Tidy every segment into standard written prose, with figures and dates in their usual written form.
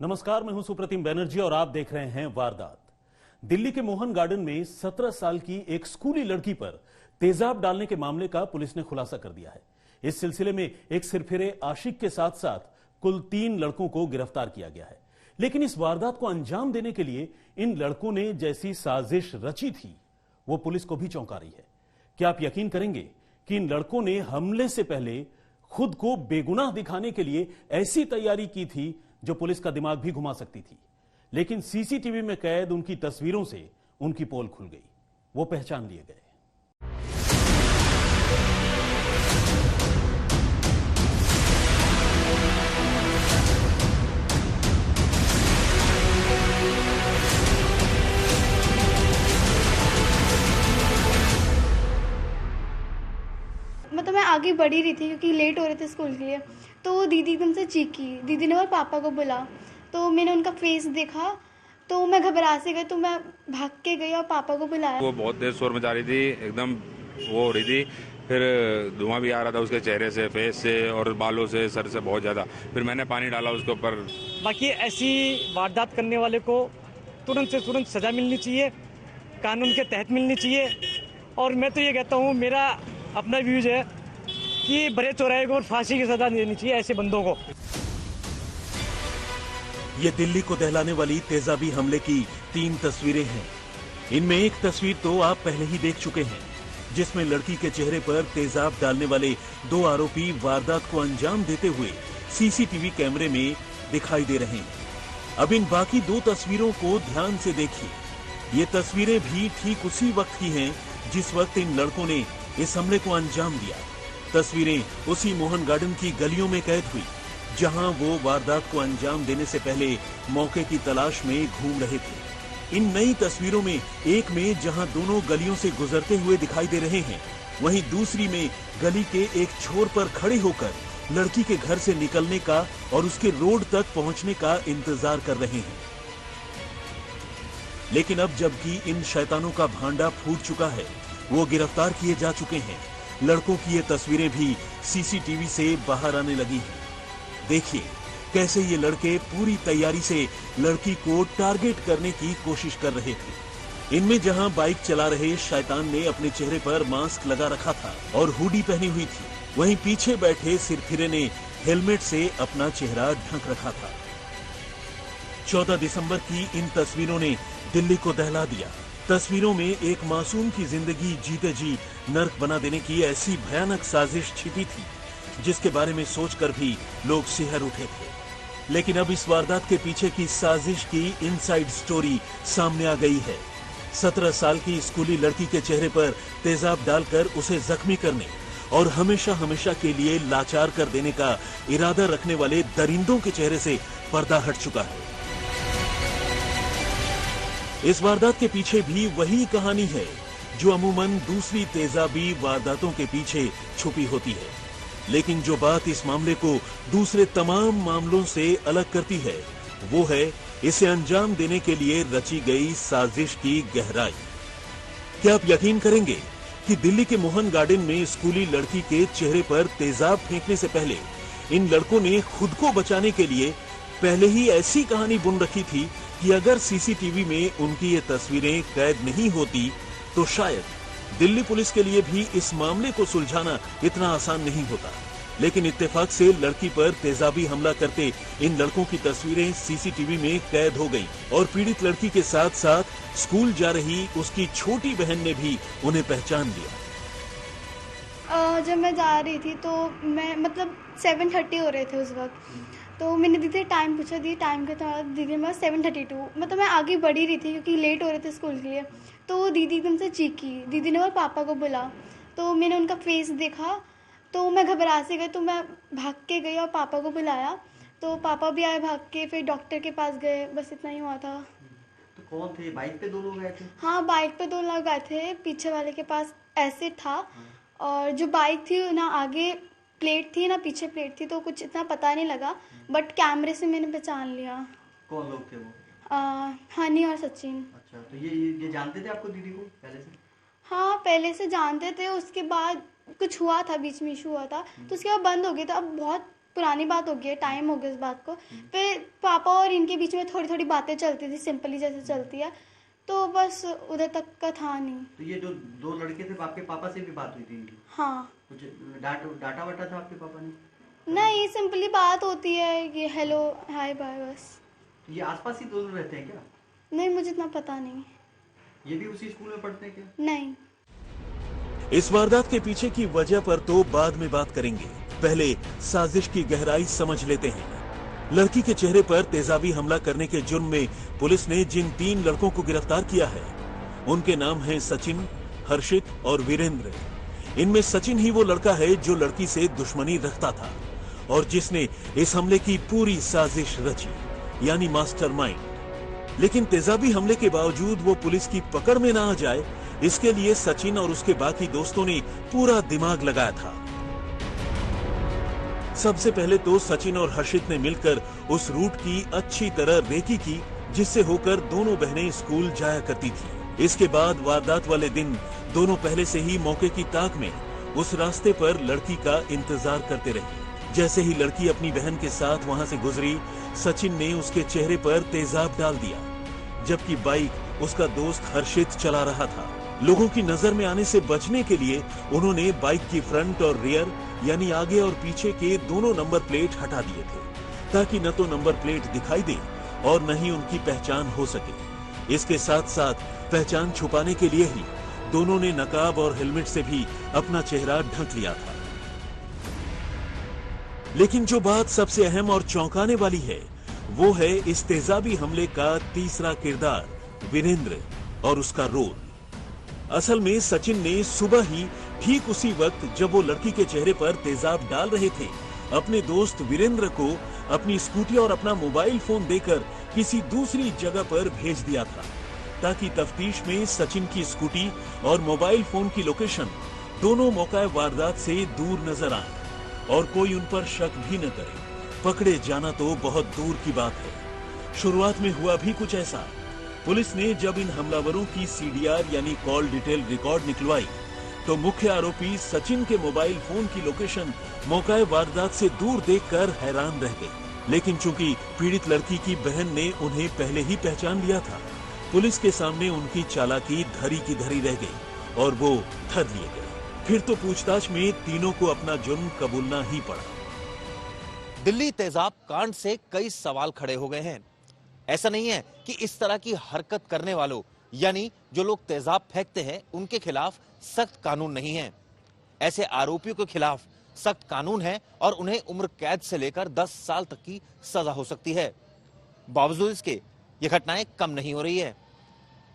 नमस्कार, मैं हूं सुप्रतिम बैनर्जी और आप देख रहे हैं वारदात। दिल्ली के मोहन गार्डन में 17 साल की एक स्कूली लड़की पर तेजाब डालने के मामले का पुलिस ने खुलासा कर दिया है। इस सिलसिले में एक सिरफिरे आशिक के साथ साथ कुल 3 लड़कों को गिरफ्तार किया गया है। लेकिन इस वारदात को अंजाम देने के लिए इन लड़कों ने जैसी साजिश रची थी वो पुलिस को भी चौंका रही है। क्या आप यकीन करेंगे कि इन लड़कों ने हमले से पहले खुद को बेगुनाह दिखाने के लिए ऐसी तैयारी की थी जो पुलिस का दिमाग भी घुमा सकती थी। लेकिन सीसीटीवी में कैद उनकी तस्वीरों से उनकी पोल खुल गई, वो पहचान लिए गए। मतलब मैं आगे बढ़ ही रही थी क्योंकि लेट हो रहे थे स्कूल के लिए। तो दीदी एकदम से चीखी, दीदी ने और पापा को बुला। तो मैंने उनका फेस देखा तो मैं घबरा से गई, तो मैं भाग के गई और पापा को बुलाया। वो बहुत देर शोर मचा रही थी, एकदम वो हो रही थी। फिर धुआं भी आ रहा था उसके चेहरे से, फेस से और बालों से, सर से बहुत ज़्यादा। फिर मैंने पानी डाला उसके ऊपर। बाकी ऐसी वारदात करने वाले को तुरंत से तुरंत सजा मिलनी चाहिए, कानून के तहत मिलनी चाहिए। और मैं तो ये कहता हूँ, मेरा अपना व्यूज है कि बड़े चौराहे को फांसी की सजा देनी चाहिए ऐसे बंदों को। ये दिल्ली को दहलाने वाली तेजाबी हमले की 3 तस्वीरें हैं। इनमें एक तस्वीर तो आप पहले ही देख चुके हैं, जिसमें लड़की के चेहरे पर तेजाब डालने वाले 2 आरोपी वारदात को अंजाम देते हुए सीसीटीवी कैमरे में दिखाई दे रहे हैं। अब इन बाकी 2 तस्वीरों को ध्यान से देखिए। ये तस्वीरें भी ठीक उसी वक्त की हैं जिस वक्त इन लड़कों ने इस हमले को अंजाम दिया। तस्वीरें उसी मोहन गार्डन की गलियों में कैद हुई, जहां वो वारदात को अंजाम देने से पहले मौके की तलाश में घूम रहे थे। इन नई तस्वीरों में एक में जहां दोनों गलियों से गुजरते हुए दिखाई दे रहे हैं, वहीं दूसरी में गली के एक छोर पर खड़े होकर लड़की के घर से निकलने का और उसके रोड तक पहुंचने का इंतजार कर रहे हैं। लेकिन अब जबकि इन शैतानों का भांडा फूट चुका है, वो गिरफ्तार किए जा चुके हैं, लड़कों की ये तस्वीरें भी सीसीटीवी से बाहर आने लगी हैं। देखिए कैसे ये लड़के पूरी तैयारी से लड़की को टारगेट करने की कोशिश कर रहे थे। इनमें जहां बाइक चला रहे शैतान ने अपने चेहरे पर मास्क लगा रखा था और हुडी पहनी हुई थी, वहीं पीछे बैठे सिरफिरे ने हेलमेट से अपना चेहरा ढक रखा था। 14 दिसंबर की इन तस्वीरों ने दिल्ली को दहला दिया। तस्वीरों में एक मासूम की जिंदगी जीते जी नर्क बना देने की ऐसी भयानक साजिश छिपी थी, जिसके बारे में सोचकर भी लोग सिहर उठे थे। लेकिन अब इस वारदात के पीछे की साजिश की इनसाइड स्टोरी सामने आ गई है। 17 साल की स्कूली लड़की के चेहरे पर तेजाब डालकर उसे जख्मी करने और हमेशा हमेशा के लिए लाचार कर देने का इरादा रखने वाले दरिंदों के चेहरे से पर्दा हट चुका है। इस वारदात के पीछे भी वही कहानी है जो अमूमन दूसरी तेजाबी वारदातों के पीछे छुपी होती है। लेकिन जो बात इस मामले को दूसरे तमाम मामलों से अलग करती है, वो है इसे अंजाम देने के लिए रची गई साजिश की गहराई। क्या आप यकीन करेंगे कि दिल्ली के मोहन गार्डन में स्कूली लड़की के चेहरे पर तेजाब फेंकने से पहले इन लड़कों ने खुद को बचाने के लिए पहले ही ऐसी कहानी बुन रखी थी कि अगर सीसीटीवी में उनकी ये तस्वीरें कैद नहीं होती तो शायद दिल्ली पुलिस के लिए भी इस मामले को सुलझाना इतना आसान नहीं होता। लेकिन इत्तेफाक से लड़की पर तेजाबी हमला करते इन लड़कों की तस्वीरें सीसीटीवी में कैद हो गई और पीड़ित लड़की के साथ साथ स्कूल जा रही उसकी छोटी बहन ने भी उन्हें पहचान लिया। जब मैं जा रही थी तो मैं 7:30 हो रहे थे उस वक्त। तो मैंने दीदी टाइम पूछा, दी टाइम के था, दीदी मैं 7:32। मैं आगे बढ़ ही रही थी क्योंकि लेट हो रहे थे स्कूल के लिए। तो दीदी एकदम से चीखी, दीदी ने और पापा को बुला। तो मैंने उनका फेस देखा तो मैं घबरा से गई, तो मैं भाग के गई और पापा को बुलाया। तो पापा भी आए भाग के, फिर डॉक्टर के पास गए। बस इतना ही हुआ था। तो कौन थे? बाइक पे 2 लोग गए थे? हाँ, बाइक पे 2 लोग गए थे। पीछे वाले के पास एसिड था और जो बाइक थी ना आगे प्लेट थी ना पीछे प्लेट थी, तो कुछ इतना पता नहीं लगा, बट कैमरे से मैंने पहचान लिया। कौन लोग थे वो? हनी और सचिन। अच्छा, तो ये जानते थे आपको, दीदी को पहले से? हाँ, पहले से जानते थे। उसके बाद कुछ हुआ था, बीच में इशू हुआ था, तो उसके बाद बंद हो गया था। अब बहुत पुरानी बात हो गई है, टाइम हो गया इस बात को। फिर पापा और इनके बीच में थोड़ी थोड़ी बातें चलती थी, सिंपली जैसे चलती है, तो बस उधर तक का था नहीं। तो ये जो दो लड़के थे आपके पापा से भी बात हुई थी इनकी? हाँ। कुछ डाटा वाटा था आपके पापा ने? नहीं, सिंपली बात होती है, ये हेलो हाय बाय बस। तो ये आसपास ही दोनों रहते हैं क्या? नहीं, मुझे इतना पता नहीं। ये भी उसी स्कूल में पढ़ते हैं क्या? नहीं। इस वारदात के पीछे की वजह पर तो बाद में बात करेंगे, पहले साजिश की गहराई समझ लेते हैं। लड़की के चेहरे पर तेजाबी हमला करने के जुर्म में पुलिस ने जिन 3 लड़कों को गिरफ्तार किया है, उनके नाम हैं सचिन, हर्षित और वीरेंद्र। इनमें सचिन ही वो लड़का है जो लड़की से दुश्मनी रखता था और जिसने इस हमले की पूरी साजिश रची, यानी मास्टरमाइंड। लेकिन तेजाबी हमले के बावजूद वो पुलिस की पकड़ में ना आ जाए, इसके लिए सचिन और उसके बाकी दोस्तों ने पूरा दिमाग लगाया था। सबसे पहले तो सचिन और हर्षित ने मिलकर उस रूट की अच्छी तरह रेकी की, जिससे होकर दोनों बहनें स्कूल जाया करती थी। इसके बाद वारदात वाले दिन दोनों पहले से ही मौके की ताक में उस रास्ते पर लड़की का इंतजार करते रहे। जैसे ही लड़की अपनी बहन के साथ वहां से गुजरी, सचिन ने उसके चेहरे पर तेजाब डाल दिया, जबकि बाइक उसका दोस्त हर्षित चला रहा था। लोगों की नजर में आने से बचने के लिए उन्होंने बाइक की फ्रंट और रियर यानी आगे और पीछे के दोनों नंबर प्लेट हटा दिए थे, ताकि न तो नंबर प्लेट दिखाई दे और न ही उनकी पहचान हो सके। इसके साथ साथ पहचान छुपाने के लिए ही दोनों ने नकाब और हेलमेट से भी अपना चेहरा ढक लिया था। लेकिन जो बात सबसे अहम और चौंकाने वाली है, वो है इस तेजाबी हमले का तीसरा किरदार वीरेंद्र और उसका रोल। असल में सचिन ने सुबह ही ठीक उसी वक्त जब वो लड़की के चेहरे पर तेजाब डाल रहे थे, अपने दोस्त वीरेंद्र को अपनी स्कूटी और अपना मोबाइल फोन देकर किसी दूसरी जगह पर भेज दिया था, ताकि तफ्तीश में सचिन की स्कूटी और मोबाइल फोन की लोकेशन दोनों मौका वारदात से दूर नजर आए और कोई उन पर शक भी न करे। पकड़े जाना तो बहुत दूर की बात है। शुरुआत में हुआ भी कुछ ऐसा। पुलिस ने जब इन हमलावरों की सीडीआर यानी कॉल डिटेल रिकॉर्ड निकलवाई, तो मुख्य आरोपी सचिन के मोबाइल फोन की लोकेशन मौका वारदात से दूर देखकर हैरान रह गए। लेकिन चूंकि पीड़ित लड़की की बहन ने उन्हें पहले ही पहचान लिया था, पुलिस के सामने उनकी चालाकी धरी की धरी रह गई और वो धर लिए गए। फिर तो पूछताछ में तीनों को अपना जुर्म कबूलना ही पड़ा। दिल्ली तेजाब कांड से कई सवाल खड़े हो गए हैं। ऐसा नहीं है कि इस तरह की हरकत करने वालों यानी जो लोग तेजाब फेंकते हैं उनके खिलाफ सख्त कानून नहीं है। ऐसे आरोपियों के खिलाफ सख्त कानून है और उन्हें उम्र कैद से लेकर 10 साल तक की सजा हो सकती है। बावजूद इसके ये घटनाएं कम नहीं हो रही है।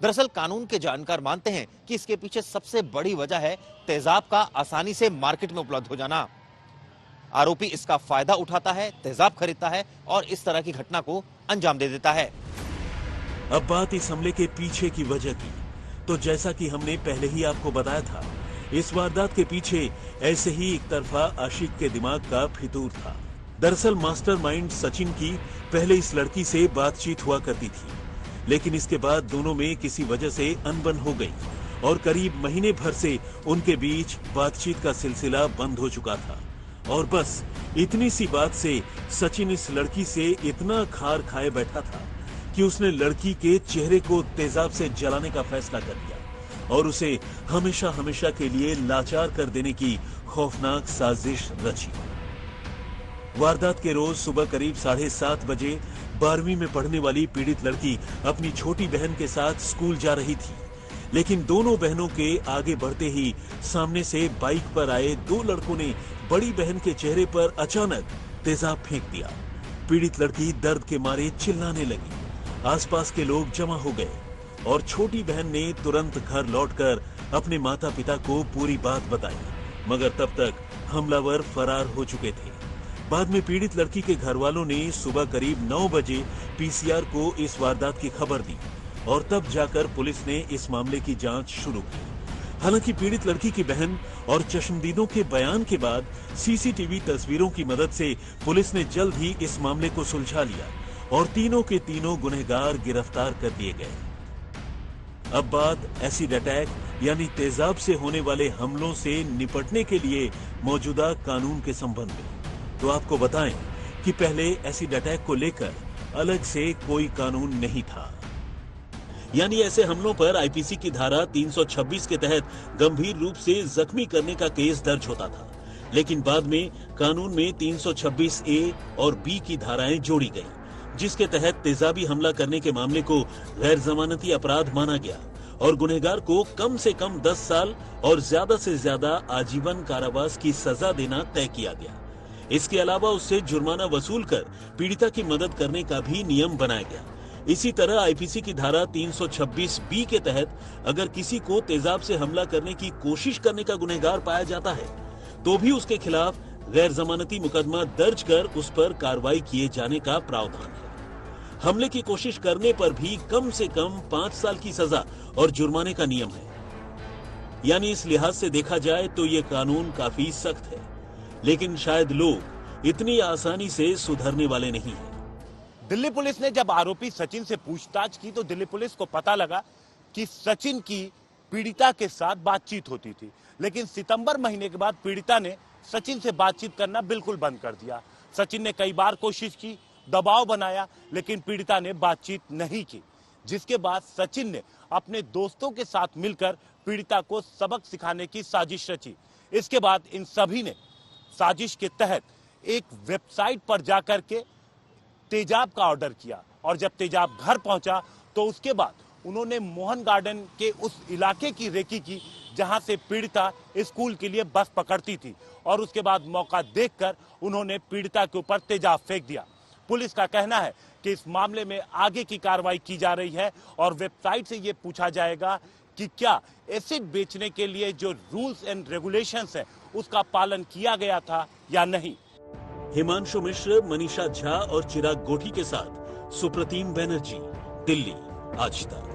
दरअसल कानून के जानकार मानते हैं कि इसके पीछे सबसे बड़ी वजह है तेजाब का आसानी से मार्केट में उपलब्ध हो जाना। आरोपी इसका फायदा उठाता है, तेजाब खरीदता है और इस तरह की घटना को अंजाम दे देता है। अब बात इस हमले के पीछे की वजह की, तो जैसा कि हमने पहले ही आपको बताया था, इस वारदात के पीछे ऐसे ही एक तरफा आशिक के दिमाग का फितूर था। दरअसल मास्टरमाइंड सचिन की पहले इस लड़की से बातचीत हुआ करती थी, लेकिन इसके बाद दोनों में किसी वजह से अनबन हो गई और करीब महीने भर से उनके बीच बातचीत का सिलसिला बंद हो चुका था। और बस इतनी सी बात से सचिन इस लड़की से इतना खार खाए बैठा था कि उसने लड़की के चेहरे को तेजाब से जलाने का फैसला कर लिया और उसे हमेशा हमेशा के लिए लाचार कर देने की खौफनाक साजिश रची। वारदात के रोज सुबह करीब 7:30 बजे 12वीं में पढ़ने वाली पीड़ित लड़की अपनी छोटी बहन के साथ स्कूल जा रही थी, लेकिन दोनों बहनों के आगे बढ़ते ही सामने से बाइक पर आए 2 लड़कों ने बड़ी बहन के चेहरे पर अचानक तेजाब फेंक दिया। पीड़ित लड़की दर्द के मारे चिल्लाने लगी। आसपास के लोग जमा हो गए और छोटी बहन ने तुरंत घर लौटकर अपने माता पिता को पूरी बात बताई, मगर तब तक हमलावर फरार हो चुके थे। बाद में पीड़ित लड़की के घर वालों ने सुबह करीब 9 बजे पीसीआर को इस वारदात की खबर दी और तब जाकर पुलिस ने इस मामले की जांच शुरू की। हालांकि पीड़ित लड़की की बहन और चश्मदीदों के बयान के बाद सीसीटीवी तस्वीरों की मदद से पुलिस ने जल्द ही इस मामले को सुलझा लिया और तीनों के तीनों गुनहगार गिरफ्तार कर दिए गए। अब बात एसिड अटैक यानी तेजाब से होने वाले हमलों से निपटने के लिए मौजूदा कानून के संबंध में। तो आपको बताएं कि पहले एसिड अटैक को लेकर अलग से कोई कानून नहीं था। यानी ऐसे हमलों पर आईपीसी की धारा 326 के तहत गंभीर रूप से जख्मी करने का केस दर्ज होता था, लेकिन बाद में कानून में 326 ए और बी की धाराएं जोड़ी गईं, जिसके तहत तेजाबी हमला करने के मामले को गैर जमानती अपराध माना गया और गुनहगार को कम से कम 10 साल और ज्यादा से ज्यादा आजीवन कारावास की सजा देना तय किया गया। इसके अलावा उससे जुर्माना वसूल कर पीड़िता की मदद करने का भी नियम बनाया गया। इसी तरह आईपीसी की धारा 326 बी के तहत अगर किसी को तेजाब से हमला करने की कोशिश करने का गुनहगार पाया जाता है तो भी उसके खिलाफ गैर जमानती मुकदमा दर्ज कर उस पर कार्रवाई किए जाने का प्रावधान है। हमले की कोशिश करने पर भी कम से कम 5 साल की सजा और जुर्माने का नियम है। यानी इस लिहाज से देखा जाए तो ये कानून काफी सख्त है, लेकिन शायद लोग इतनी आसानी से सुधरने वाले नहीं हैं। दिल्ली पुलिस ने जब आरोपी सचिन से पूछताछ की तो दिल्ली पुलिस को पता लगा कि सचिन की पीड़िता के साथ बातचीत होती थी, लेकिन सितंबर महीने के बाद पीड़िता ने सचिन से बातचीत करना बिल्कुल बंद कर दिया। सचिन ने कई बार कोशिश की, दबाव बनाया, लेकिन पीड़िता ने बातचीत नहीं की, जिसके बाद सचिन ने अपने दोस्तों के साथ मिलकर पीड़िता को सबक सिखाने की साजिश रची। इसके बाद इन सभी ने साजिश के तहत एक वेबसाइट पर जाकर के तेजाब का ऑर्डर किया और जब तेजाब घर पहुंचा तो उसके बाद उन्होंने मोहन गार्डन के उस इलाके की रेकी की जहां से पीड़िता स्कूल के लिए बस पकड़ती थी और उसके बाद मौका देखकर उन्होंने पीड़िता के ऊपर तेजाब फेंक दिया। पुलिस का कहना है कि इस मामले में आगे की कार्रवाई की जा रही है और वेबसाइट से यह पूछा जाएगा कि क्या एसिड बेचने के लिए जो रूल्स एंड रेगुलेशंस है उसका पालन किया गया था या नहीं। हिमांशु मिश्र, मनीषा झा और चिराग गोठी के साथ सुप्रतीम बनर्जी, दिल्ली, आज तक।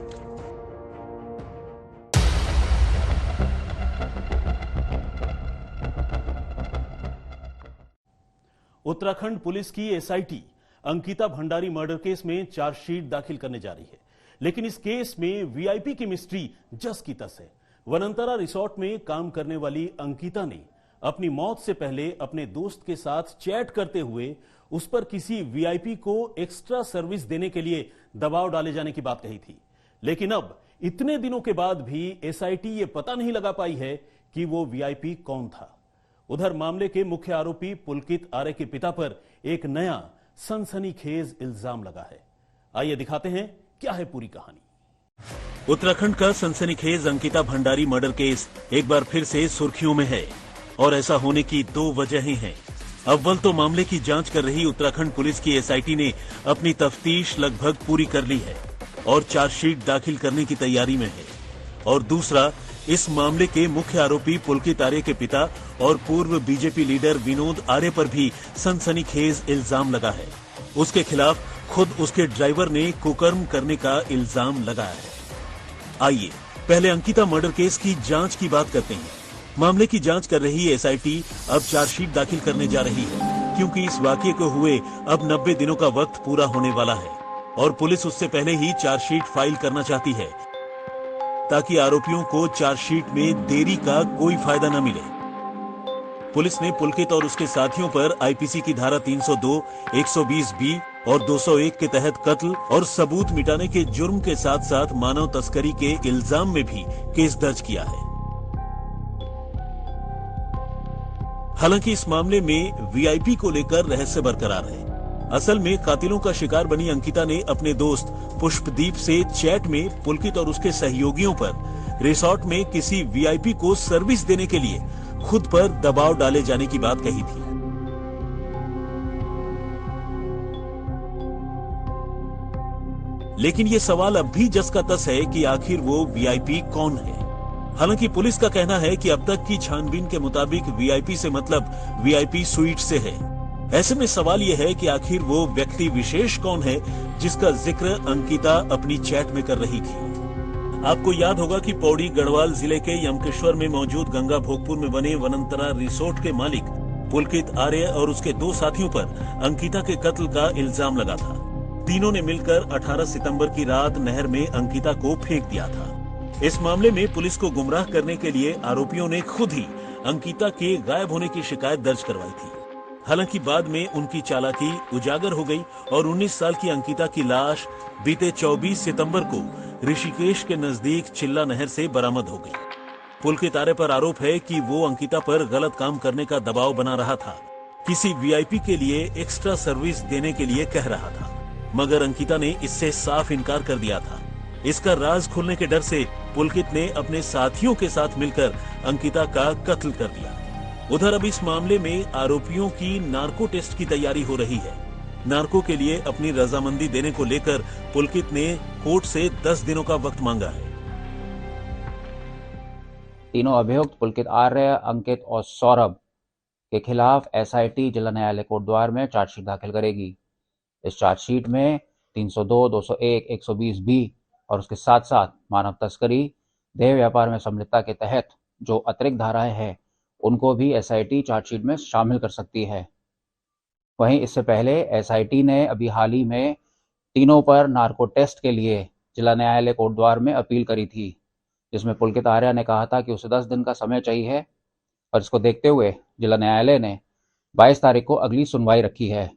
उत्तराखंड पुलिस की SIT Ankita Bhandari murder case में चार्जशीट दाखिल करने जा रही है, लेकिन इस केस में वीआईपी की मिस्ट्री जस की तस है। वनंतरा रिसोर्ट में काम करने वाली अंकिता ने अपनी मौत से पहले अपने दोस्त के साथ चैट करते हुए उस पर किसी वीआईपी को एक्स्ट्रा सर्विस देने के लिए दबाव डाले जाने की बात कही थी, लेकिन अब इतने दिनों के बाद भी एसआईटी ये पता नहीं लगा पाई है कि वो वीआईपी कौन था। उधर मामले के मुख्य आरोपी पुलकित आर्य के पिता पर एक नया सनसनीखेज इल्जाम लगा है। आइए दिखाते हैं क्या है पूरी कहानी। उत्तराखंड का सनसनीखेज अंकिता भंडारी मर्डर केस एक बार फिर से सुर्खियों में है और ऐसा होने की 2 वजहें हैं। अव्वल तो मामले की जांच कर रही उत्तराखंड पुलिस की एसआईटी ने अपनी तफ्तीश लगभग पूरी कर ली है और चार्जशीट दाखिल करने की तैयारी में है, और दूसरा, इस मामले के मुख्य आरोपी पुलकित आर्य के पिता और पूर्व बीजेपी लीडर विनोद आर्य पर भी सनसनीखेज इल्जाम लगा है। उसके खिलाफ खुद उसके ड्राइवर ने कुकर्म करने का इल्जाम लगाया है। आइए पहले अंकिता मर्डर केस की जांच की बात करते हैं। मामले की जांच कर रही एसआईटी अब चार्जशीट दाखिल करने जा रही है, क्योंकि इस वाकये को हुए अब 90 दिनों का वक्त पूरा होने वाला है और पुलिस उससे पहले ही चार्जशीट फाइल करना चाहती है ताकि आरोपियों को चार्जशीट में देरी का कोई फायदा न मिले। पुलिस ने पुलकित और उसके साथियों पर आईपीसी की धारा 302, 120 बी और 201 के तहत कत्ल और सबूत मिटाने के जुर्म के साथ साथ मानव तस्करी के इल्जाम में भी केस दर्ज किया है। हालांकि इस मामले में वीआईपी को लेकर रहस्य बरकरार है। असल में कातिलों का शिकार बनी अंकिता ने अपने दोस्त पुष्पदीप से चैट में पुलकित और उसके सहयोगियों पर रिसोर्ट में किसी वीआईपी को सर्विस देने के लिए खुद पर दबाव डाले जाने की बात कही थी। लेकिन ये सवाल अब भी जस का तस है कि आखिर वो वीआईपी कौन है। हालांकि पुलिस का कहना है कि अब तक की छानबीन के मुताबिक वीआईपी से मतलब वीआईपी स्वीट से है। ऐसे में सवाल यह है कि आखिर वो व्यक्ति विशेष कौन है जिसका जिक्र अंकिता अपनी चैट में कर रही थी। आपको याद होगा कि पौड़ी गढ़वाल जिले के यमकेश्वर में मौजूद गंगा भोगपुर में बने वनंतरा रिसोर्ट के मालिक पुलकित आर्य और उसके 2 साथियों पर अंकिता के कत्ल का इल्जाम लगा था। तीनों ने मिलकर 18 सितंबर की रात नहर में अंकिता को फेंक दिया था। इस मामले में पुलिस को गुमराह करने के लिए आरोपियों ने खुद ही अंकिता के गायब होने की शिकायत दर्ज करवाई थी। हालांकि बाद में उनकी चालाकी उजागर हो गई और 19 साल की अंकिता की लाश बीते 24 सितंबर को ऋषिकेश के नजदीक चिल्ला नहर से बरामद हो गई। पुलकित आर्य पर आरोप है कि वो अंकिता पर गलत काम करने का दबाव बना रहा था, किसी वीआईपी के लिए एक्स्ट्रा सर्विस देने के लिए कह रहा था, मगर अंकिता ने इससे साफ इनकार कर दिया था। इसका राज खुलने के डर से पुलकित ने अपने साथियों के साथ मिलकर अंकिता का कत्ल कर दिया। उधर अब इस मामले में आरोपियों की नार्को टेस्ट की तैयारी हो रही है। नार्को के लिए अपनी रजामंदी देने को लेकर पुलकित ने कोर्ट से 10 दिनों का वक्त मांगा है। तीनों अभियुक्त पुलकित आर्य, अंकित और सौरभ के खिलाफ एसआईटी जिला न्यायालय कोटद्वार में चार्जशीट दाखिल करेगी। इस चार्जशीट में 302, 201, 120 बी और उसके साथ साथ मानव तस्करी, देह व्यापार में संलिप्तता के तहत जो अतिरिक्त धाराएं हैं उनको भी एसआईटी चार्जशीट में शामिल कर सकती है। वहीं इससे पहले एसआईटी ने अभी हाल ही में तीनों पर नार्को टेस्ट के लिए जिला न्यायालय कोटद्वार में अपील करी थी, जिसमें पुलकित आर्य ने कहा था कि उसे 10 दिन का समय चाहिए और इसको देखते हुए जिला न्यायालय ने 22 तारीख को अगली सुनवाई रखी है।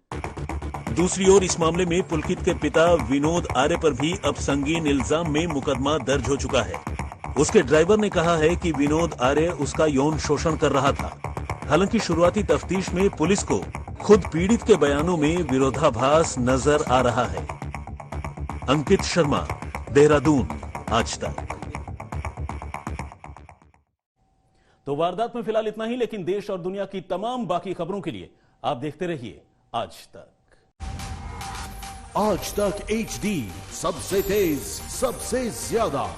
दूसरी ओर इस मामले में पुलकित के पिता विनोद आर्य पर भी अब संगीन इल्जाम में मुकदमा दर्ज हो चुका है। उसके ड्राइवर ने कहा है कि विनोद आर्य उसका यौन शोषण कर रहा था। हालांकि शुरुआती तफ्तीश में पुलिस को खुद पीड़ित के बयानों में विरोधाभास नजर आ रहा है। अंकित शर्मा, देहरादून, आज तक। तो वारदात में फिलहाल इतना ही, लेकिन देश और दुनिया की तमाम बाकी खबरों के लिए आप देखते रहिए आज तक। आज तक HD, सबसे तेज, सबसे ज्यादा।